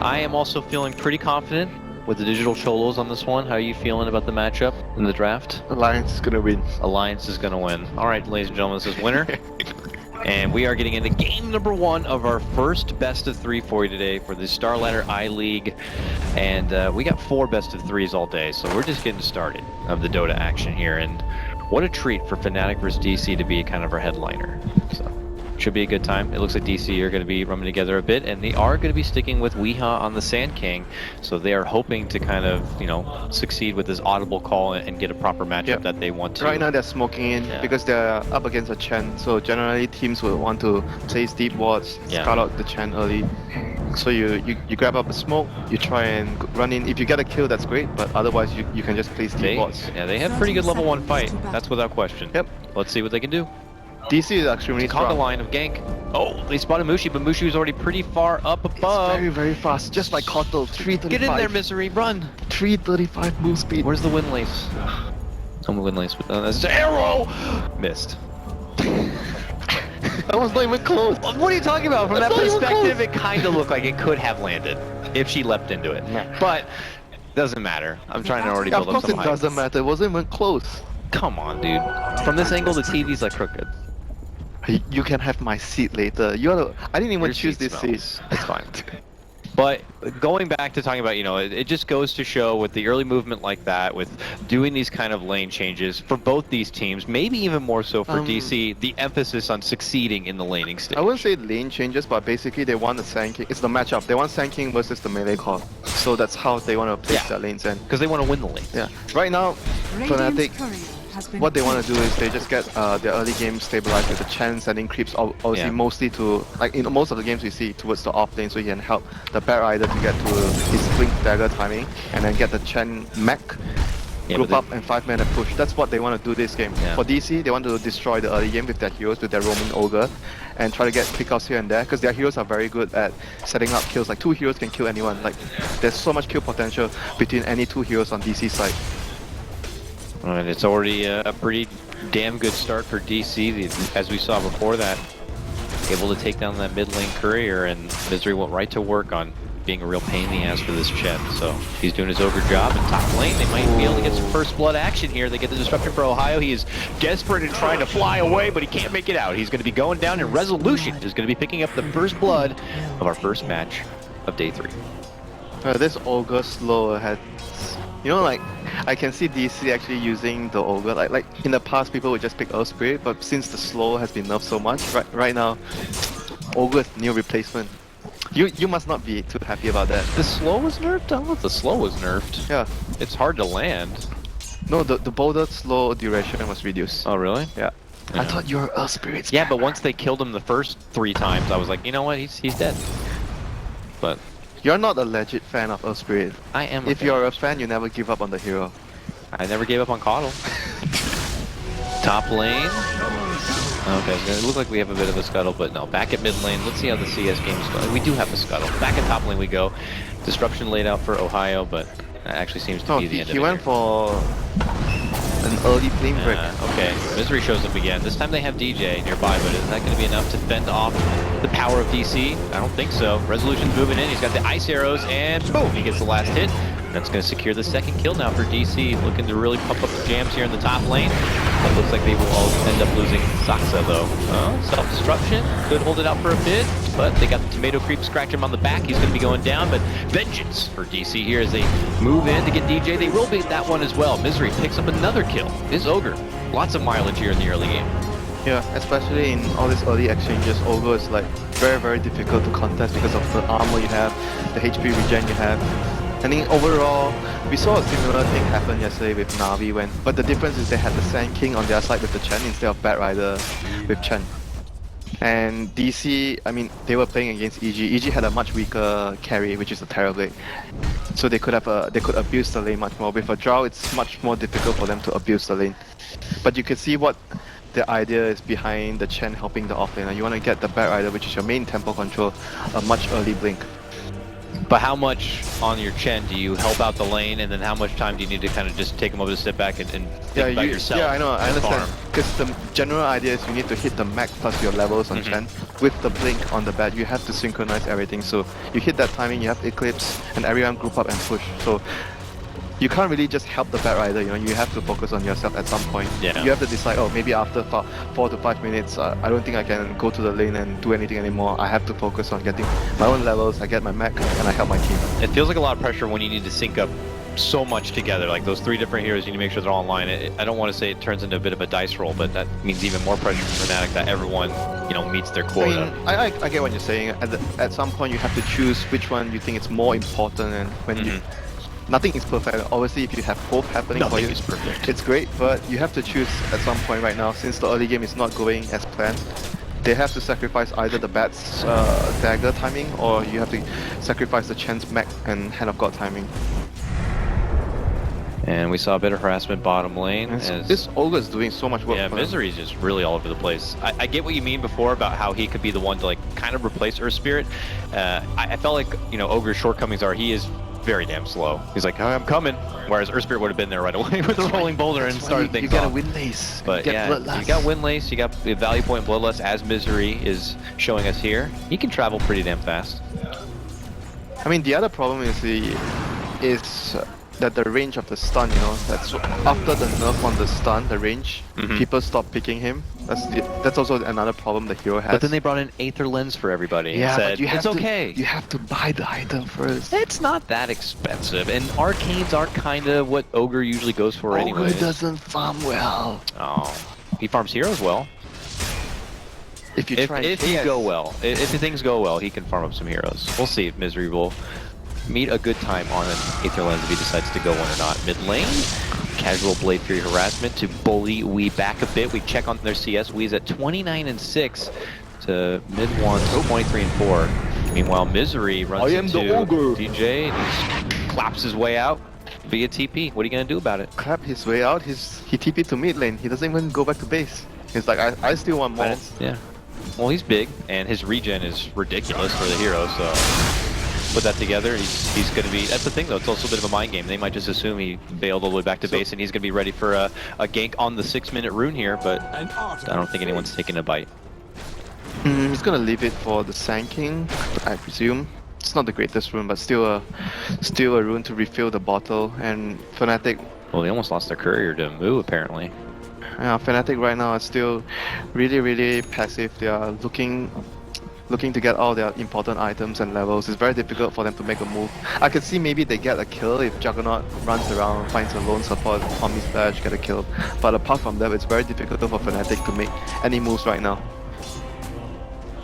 I am also feeling pretty confident with the digital cholos on this one. How are you feeling about the matchup in the draft? Alliance is gonna win. Alliance is going to win. All right, ladies and gentlemen, this is winner. And we are getting into game number 1 of our first best of 3 for you today for the Starladder I-League. And we got 4 best of 3s all day, so we're just getting started of the Dota action here. And what a treat for Fnatic versus DC to be kind of our headliner. So should be a good time. It looks like DC are going to be rumming together a bit, and they are going to be sticking with Weeha on the Sand King. So they are hoping to kind of, you know, succeed with this audible call and get a proper matchup that they want to. Right now they're smoking in because they're up against a Chen. So generally teams will want to place deep wards, scout out the Chen early. So you grab up a smoke, you try and run in. If you get a kill, that's great, but otherwise you can just place deep wards. Yeah, they have pretty good level 1 fight. That's without question. Yep. Let's see what they can do. DC is extremely strong. Conga line of gank. Oh, they spotted Mushi, but Mushi was already pretty far up above. It's very, very fast, just like Kotal. 335. Get in there, Misery, run. 335 move speed. Where's the wind lace? I'm the wind lace, but that's an arrow! Missed. That was not even close. What are you talking about? From that perspective, it kind of looked like it could have landed if she leapt into it. But doesn't matter. I'm trying to already build up some Of course it doesn't matter. It wasn't even close. Come on, dude. From this angle, the TV's like crooked. You can have my seat later. I didn't even choose this seat. It's fine. But going back to talking about, you know, it just goes to show with the early movement like that, with doing these kind of lane changes for both these teams, maybe even more so for DC, the emphasis on succeeding in the laning stage. I wouldn't say lane changes, but basically they want the Sand King. It's the matchup. They want Sand King versus the melee core. So that's how they want to place their lanes in. Because they want to win the lane. Yeah. Right now, Fnatic, what they want to do is they just get their early game stabilized with the Chen sending creeps obviously mostly to, like in most of the games we see, towards the off lane, so he can help the Bat Rider to get to his blink dagger timing and then get the Chen mech, group up and 5-minute push. That's what they want to do this game. For DC, they want to destroy the early game with their heroes, with their roaming ogre, and try to get pickouts here and there, because their heroes are very good at setting up kills. Like 2 heroes can kill anyone. Like there's so much kill potential between any 2 heroes on DC side. And it's already a pretty damn good start for DC, as we saw before that. Able to take down that mid lane courier, and Misery went right to work on being a real pain in the ass for this Chen. So he's doing his ogre job in top lane. They might be able to get some first blood action here. They get the disruption for Ohio. He is desperate and trying to fly away, but he can't make it out. He's going to be going down, and Resolution is going to be picking up the first blood of our first match of day 3. This ogre slow has, you know, like I can see DC actually using the ogre. Like in the past, people would just pick Earth Spirit, but since the slow has been nerfed so much, right now, ogre is new replacement. You must not be too happy about that. The slow was nerfed? I don't know if the slow was nerfed. Yeah. It's hard to land. No, the boulder slow duration was reduced. Oh really? Yeah. I thought you were Earth Spirit. Yeah, but once they killed him the first 3 times, I was like, you know what, he's dead. But you're not a legit fan of Earth Spirit. I am. If you're a fan, you never give up on the hero. I never gave up on Coddle. Top lane. Okay, it looks like we have a bit of a scuttle, but no. Back at mid lane. Let's see how the CS game is going. We do have a scuttle. Back at top lane we go. Disruption laid out for Ohio, but that actually seems to be the end of it. He went for an early flame break. Okay, Misery shows up again. This time they have DJ nearby, but is that going to be enough to fend off the power of DC? I don't think so. Resolution's moving in. He's got the ice arrows, and boom, he gets the last hit. That's going to secure the second kill now for DC. Looking to really pump up the jams here in the top lane. It looks like they will all end up losing Saksa though. Self-destruction. Could hold it out for a bit, but they got the tomato creep scratch him on the back. He's going to be going down, but vengeance for DC here as they move in to get DJ. They will beat that one as well. Misery picks up another kill. This Ogre. Lots of mileage here in the early game. Yeah, especially in all these early exchanges, Ogre is like very, very difficult to contest because of the armor you have, the HP regen you have. I think overall, we saw a similar thing happen yesterday with Na'Vi but the difference is they had the Sand King on their side with the Chen instead of Bat Rider with Chen. And DC, I mean, they were playing against EG. EG had a much weaker carry, which is a Terrorblade. So they could abuse the lane much more. With a Drow, it's much more difficult for them to abuse the lane. But you can see what the idea is behind the Chen helping the offlaner. You want to get the Bat Rider, which is your main tempo control, a much early blink. But how much on your Chen do you help out the lane, and then how much time do you need to kind of just take him over to step back and think about yourself? Yeah, I know, I and understand. farm? Because the general idea is you need to hit the max plus your levels on Chen. With the blink on the bat, you have to synchronize everything. So you hit that timing, you have Eclipse, and everyone group up and push. So you can't really just help the bat rider, you know, you have to focus on yourself at some point. Yeah. You have to decide, oh, maybe after 4 to 5 minutes, I don't think I can go to the lane and do anything anymore. I have to focus on getting my own levels, I get my mech, and I help my team. It feels like a lot of pressure when you need to sync up so much together, like those 3 different heroes, you need to make sure they're all online. I don't want to say it turns into a bit of a dice roll, but that means even more pressure for Fnatic that everyone, you know, meets their quota. I mean, I get what you're saying. At some point, you have to choose which one you think is more important, and when you... Nothing is perfect. Obviously, if you have both happening for you, is perfect. it's great, but you have to choose at some point right now, since the early game is not going as planned. They have to sacrifice either the bat's dagger timing, or you have to sacrifice the Chen's mech and Hand of God timing. And we saw a bit of harassment bottom lane. This Olga is doing so much work. Yeah, Misery's just really all over the place. I get what you mean before about how he could be the one to like kind of replace Earth Spirit. I felt like, you know, Ogre's shortcomings are he is very damn slow. He's like, oh, I'm coming. Whereas Earth Spirit would have been there right away with the rolling boulder and started things off. You get a Windlace. But yeah, you got Windlace, you got the Value Point Bloodlust as Misery is showing us here. He can travel pretty damn fast. I mean, the other problem is that the range of the stun, you know, that's after the nerf on the stun, the range, people stop picking him. That's also another problem the hero has. But then they brought in Aether Lens for everybody and said, it's okay. You have to buy the item first. It's not that expensive, and arcanes are kind of what Ogre usually goes for anyway. Ogre doesn't farm well. Oh, he farms heroes well. If you try, if things go well, he can farm up some heroes. We'll see if Misery will meet a good time on an Aether Lens if he decides to go one or not. Mid lane, casual Blade Fury harassment to bully Wee back a bit. We check on their CS. Wee's at 29 and 6 to mid 1, 23 and 4. Meanwhile, Misery runs into DJ and he claps his way out via TP. What are you gonna do about it? Clap his way out. He TP to mid lane. He doesn't even go back to base. He's like, I still want more. Yeah. Well, he's big and his regen is ridiculous for the hero, so put that together, he's going to be... That's the thing, though. It's also a bit of a mind game. They might just assume he bailed all the way back to base, and he's going to be ready for a gank on the 6-minute rune here, but I don't think anyone's taking a bite. He's going to leave it for the Sanking, I presume. It's not the greatest rune, but still a rune to refill the bottle, and Fnatic... Well, they almost lost their courier to Mu, apparently. Yeah, Fnatic right now are still really, really passive. They are looking to get all their important items and levels. It's very difficult for them to make a move. I could see maybe they get a kill if Juggernaut runs around, finds a lone support, Omni Slash, get a kill. But apart from that, it's very difficult for Fnatic to make any moves right now.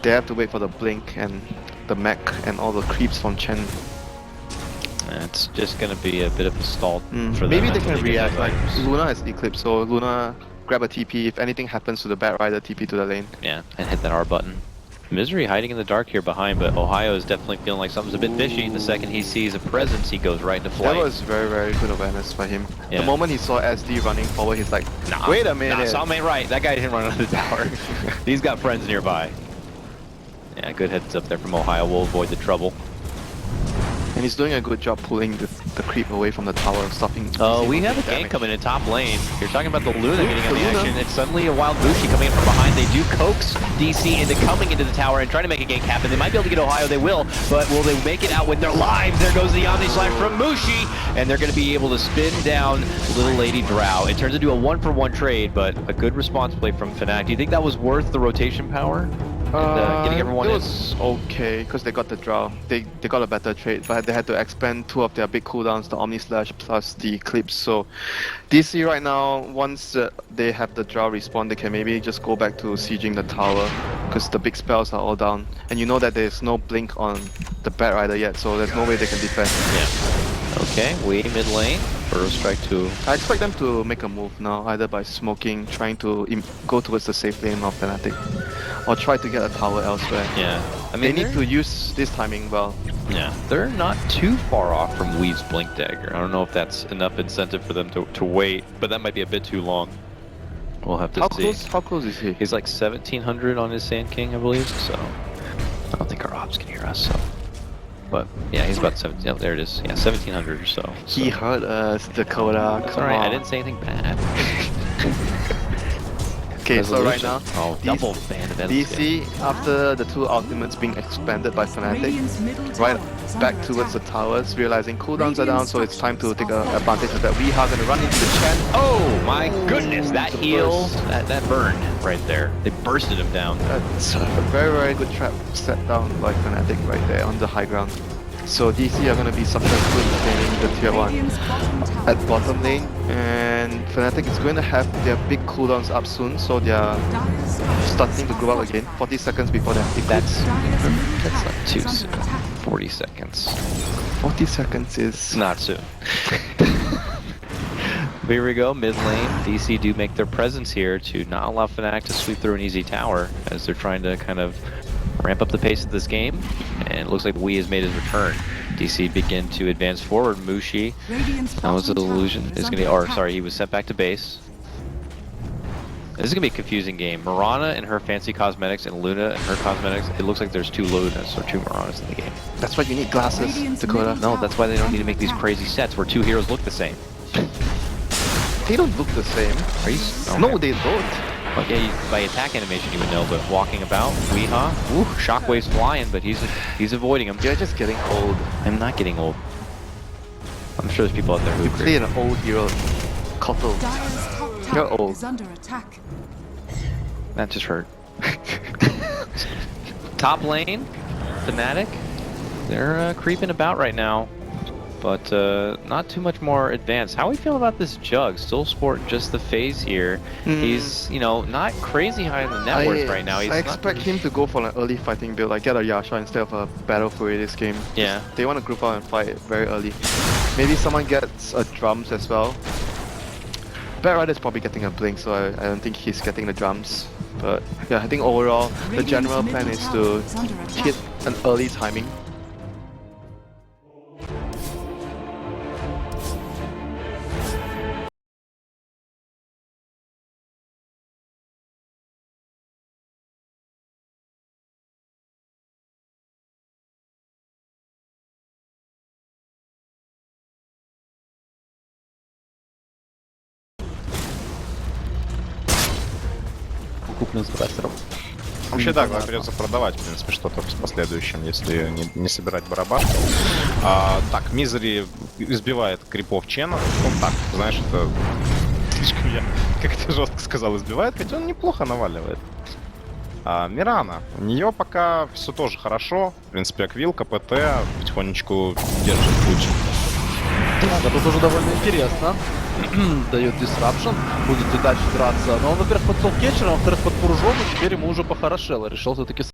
They have to wait for the blink and the mech and all the creeps from Chen. It's just going to be a bit of a stall for them. Maybe they can react, like Luna has Eclipse, so Luna grab a TP. If anything happens to the Bat Rider, TP to the lane. Yeah, and hit that R button. Misery hiding in the dark here behind, but Ohio is definitely feeling like something's a bit fishy. The second he sees a presence, he goes right into flight. That was very, very good awareness by him. Yeah. The moment he saw SD running forward, he's like, wait a minute. Nah, Salme ain't right. That guy didn't run under the tower. He's got friends nearby. Yeah, good heads up there from Ohio. We'll avoid the trouble. And he's doing a good job pulling the creep away from the tower, stopping... Oh, we have a gank coming in top lane. You're talking about the Luna getting on the action. It's suddenly a wild Bushi coming in from behind. They do coax DC into coming into the tower and trying to make a gank happen. They might be able to get Ohio, they will, but will they make it out with their lives? There goes the Omni Slash from Mushi, and they're going to be able to spin down Little Lady Drow. It turns into a 1-for-1 trade, but a good response play from Fnatic. Do you think that was worth the rotation power? And, getting everyone it was okay, because they got the Drow. They got a better trade, but they had to expend 2 of their big cooldowns, the Omni Slash plus the Eclipse. So DC right now, once they have the Drow respawn, they can maybe just go back to sieging the tower, because the big spells are all down. And you know that there's no blink on the Bat Rider yet, so there's no way they can defend. Yeah. Okay, we mid lane. First strike 2. I expect them to make a move now, either by smoking, trying to go towards the safe lane of Fnatic, or try to get a tower elsewhere. Yeah, I they mean need to use this timing well. Yeah, they're not too far off from Weave's Blink Dagger. I don't know if that's enough incentive for them to wait, but that might be a bit too long. We'll have to see. How close is he? He's like 1700 on his Sand King, I believe, so I don't think our ops can hear us, so But yeah, he's about 17. Oh, there it is. Yeah, 1700 or so. He hurt us, Dakota. It's Come alright, on. I didn't say anything bad. Okay, so right now, Oh, double ban of DC, after the two ultimates being expanded by Fnatic, right back towards the towers, realizing cooldowns are down, so it's time to take advantage of that. We are gonna run into the Chen. Oh my goodness, that the heal, burst. that burned right there. They bursted him down. That's a very, very good trap set down by Fnatic right there on the high ground. So DC are gonna be successful in defending the tier 1 at bottom lane, and Fnatic is going to have their big cooldowns up soon, so they are starting to grow up again. 40 seconds before their big That's not too soon. 40 seconds. 40 seconds is Not soon. Here we go, mid lane. DC do make their presence here to not allow Fnatic to sweep through an easy tower as they're trying to kind of ramp up the pace of this game. And it looks like Wii has made his return. DC begin to advance forward. Mushi, that was an illusion. Is gonna be, or sorry, he was sent back to base. This is gonna be a confusing game. Mirana and her fancy cosmetics and Luna and her cosmetics. It looks like there's two Lunas or two Miranas in the game. that's why you need glasses, Dakota. No, that's why they don't need to make these crazy sets where two heroes look the same. They don't look the same. Are you? No, they don't. Well, yeah, by attack animation you would know, but walking about, Weehaw, ooh, shockwave's flying, but he's avoiding him. You're just getting old. I'm not getting old. I'm sure there's people out there who Play agree. an old hero. Cottle. You're old. That just hurt. Top lane, Fnatic, they're creeping about right now, but not too much more advanced. How we feel about this Jug? Still sporting just the phase here. He's, you know, not crazy high in the net worth right now. He's I not- expect him to go for an early fighting build, like get a Yasha instead of a Battle Fury this game. Yeah. They want to group out and fight very early. Maybe someone gets a drums as well. Bat Rider's probably getting a blink, so I don't think he's getting the drums. But yeah, I think overall the general plan is to hit an early timing. Вообще, да, придется продавать, в принципе, что-то в последующем, если не собирать барабан. Так, Мизери избивает крипов Чена. Ну так, знаешь, это... Слишком я как-то жестко сказал, избивает, хотя он неплохо наваливает. Мирана. У нее пока все тоже хорошо. В принципе, Аквил, КПТ потихонечку держит ключ. Да, тут уже довольно интересно. Дает дисрапшн, будет и дальше драться. Но он, во-первых, под солкетчером, во-вторых, под Пуржом, и теперь ему уже похорошело. Решил все-таки